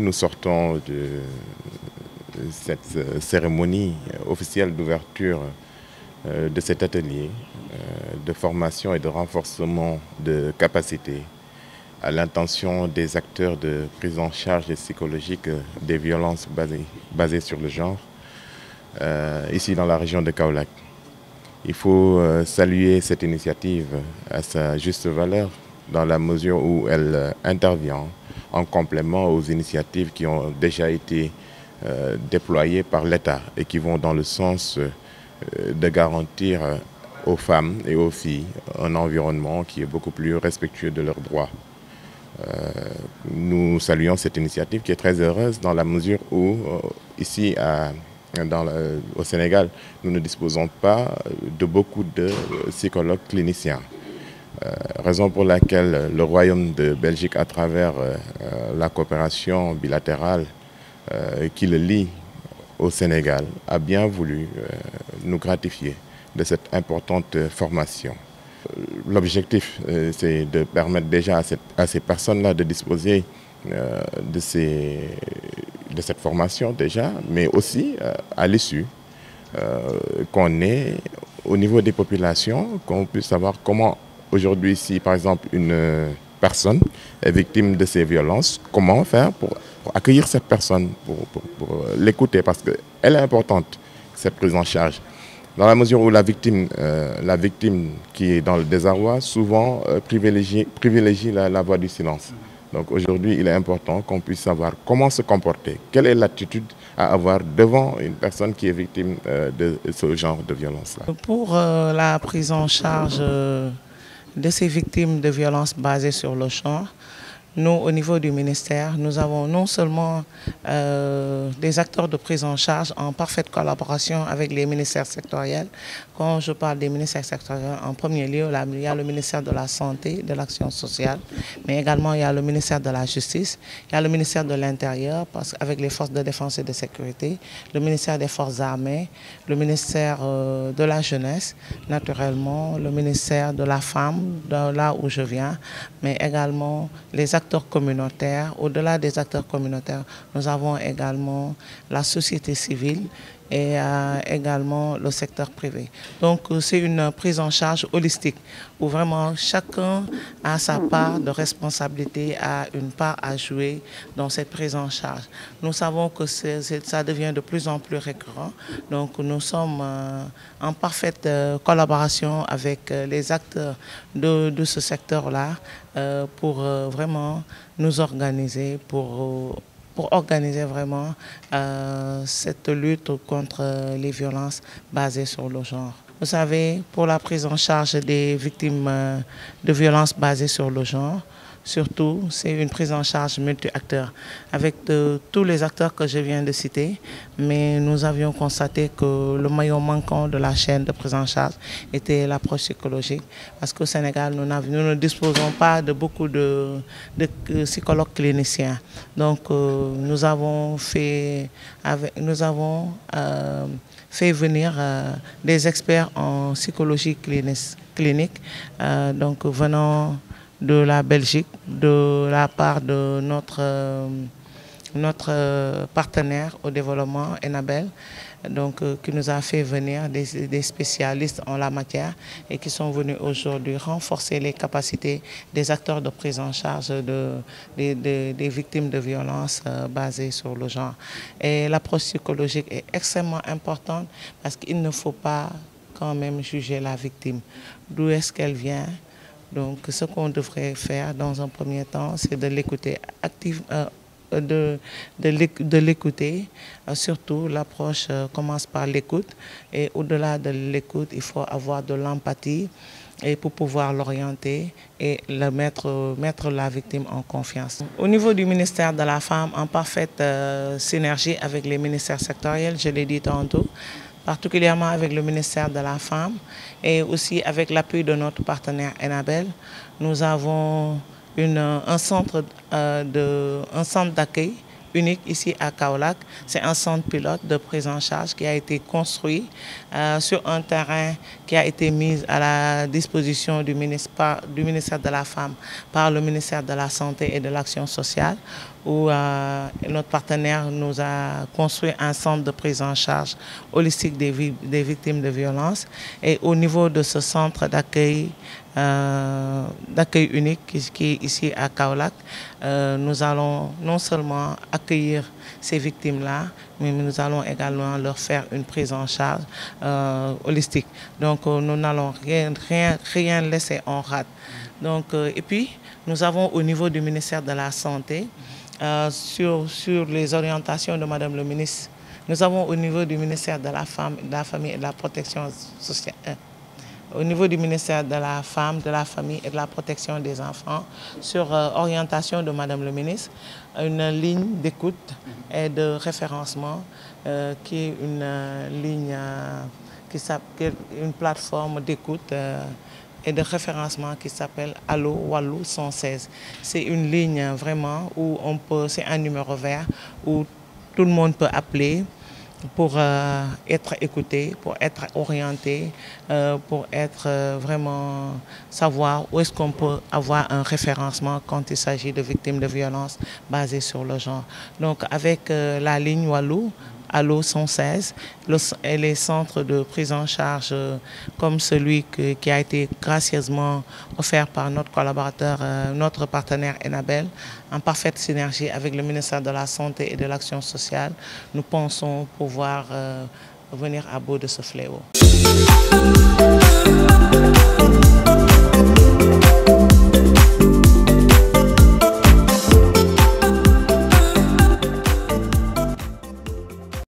nous sortons de cette cérémonie officielle d'ouverture de cet atelier de formation et de renforcement de capacités à l'intention des acteurs de prise en charge psychologique des violences basées sur le genre, ici dans la région de Kaolack. Il faut saluer cette initiative à sa juste valeur dans la mesure où elle intervient en complément aux initiatives qui ont déjà été déployées par l'État et qui vont dans le sens de garantir aux femmes et aux filles un environnement qui est beaucoup plus respectueux de leurs droits. Nous saluons cette initiative qui est très heureuse dans la mesure où ici au Sénégal, nous ne disposons pas de beaucoup de psychologues cliniciens. Raison pour laquelle le Royaume de Belgique, à travers la coopération bilatérale qui le lie au Sénégal, a bien voulu nous gratifier de cette importante formation. L'objectif, c'est de permettre déjà à ces personnes-là de disposer de cette formation déjà, mais aussi à l'issue, qu'on ait au niveau des populations, qu'on puisse savoir comment aujourd'hui, si par exemple une personne est victime de ces violences, comment faire pour accueillir cette personne, pour l'écouter, parce qu'elle est importante, cette prise en charge. Dans la mesure où la victime qui est dans le désarroi, souvent privilégie la voie du silence. Donc aujourd'hui, il est important qu'on puisse savoir comment se comporter, quelle est l'attitude à avoir devant une personne qui est victime de ce genre de violence-là. Pour la prise en charge de ces victimes de violences basées sur le genre, nous, au niveau du ministère, nous avons non seulement des acteurs de prise en charge en parfaite collaboration avec les ministères sectoriels. Quand je parle des ministères sectoriels, en premier lieu, il y a le ministère de la Santé, de l'Action sociale, mais également il y a le ministère de la Justice, il y a le ministère de l'Intérieur, avec les forces de défense et de sécurité, le ministère des Forces armées, le ministère de la Jeunesse, naturellement, le ministère de la Femme, de là où je viens, mais également les acteurs communautaires. Au-delà des acteurs communautaires, nous avons également la société civile et également le secteur privé. Donc c'est une prise en charge holistique où vraiment chacun a sa part de responsabilité, a une part à jouer dans cette prise en charge. Nous savons que ça devient de plus en plus récurrent, donc nous sommes en parfaite collaboration avec les acteurs de ce secteur-là pour vraiment nous organiser, pour organiser vraiment cette lutte contre les violences basées sur le genre. Vous savez, pour la prise en charge des victimes de violences basées sur le genre, surtout, c'est une prise en charge multi-acteurs avec tous les acteurs que je viens de citer, mais nous avions constaté que le maillon manquant de la chaîne de prise en charge était l'approche psychologique, parce qu'au Sénégal, nous ne disposons pas de beaucoup de psychologues cliniciens. Donc, nous avons fait venir des experts en psychologie clinique, donc venant de la Belgique, de la part de notre partenaire au développement, Enabel, donc, qui nous a fait venir des spécialistes en la matière et qui sont venus aujourd'hui renforcer les capacités des acteurs de prise en charge des victimes de violences basées sur le genre. Et l'approche psychologique est extrêmement importante parce qu'il ne faut pas quand même juger la victime. D'où est-ce qu'elle vient? Donc, ce qu'on devrait faire dans un premier temps, c'est de l'écouter activement, de l'écouter. Surtout, l'approche commence par l'écoute. Et au-delà de l'écoute, il faut avoir de l'empathie et pour pouvoir l'orienter et mettre la victime en confiance. Au niveau du ministère de la Femme, en parfaite synergie avec les ministères sectoriels, je l'ai dit tantôt, particulièrement avec le ministère de la Femme et aussi avec l'appui de notre partenaire Enabel, nous avons un centre d'accueil unique ici à Kaolack. C'est un centre pilote de prise en charge qui a été construit sur un terrain qui a été mis à la disposition du ministère de la Femme par le ministère de la Santé et de l'Action sociale, où notre partenaire nous a construit un centre de prise en charge holistique des victimes de violences. Et au niveau de ce centre d'accueil unique qui est ici à Kaolack, nous allons non seulement accueillir ces victimes-là, mais nous allons également leur faire une prise en charge holistique. Donc nous n'allons rien laisser en rade. Donc, et puis, nous avons au niveau du ministère de la Santé, sur les orientations de Madame le ministre, nous avons au niveau du ministère de la Femme, de la Famille et de la Protection sociale, au niveau du ministère de la Femme, de la Famille et de la Protection des enfants, sur orientation de Madame le ministre, une ligne d'écoute et de référencement qui est une ligne qui s'appelle une plateforme d'écoute et de référencement qui s'appelle Allo Wallu 116. C'est une ligne vraiment où c'est un numéro vert où tout le monde peut appeler pour être écouté, pour être orienté, pour être vraiment savoir où est-ce qu'on peut avoir un référencement quand il s'agit de victimes de violences basées sur le genre. Donc avec la ligne Wallu, Allo 116, et les centres de prise en charge comme celui qui a été gracieusement offert par notre collaborateur, notre partenaire Enabel, en parfaite synergie avec le ministère de la Santé et de l'Action sociale, nous pensons pouvoir venir à bout de ce fléau.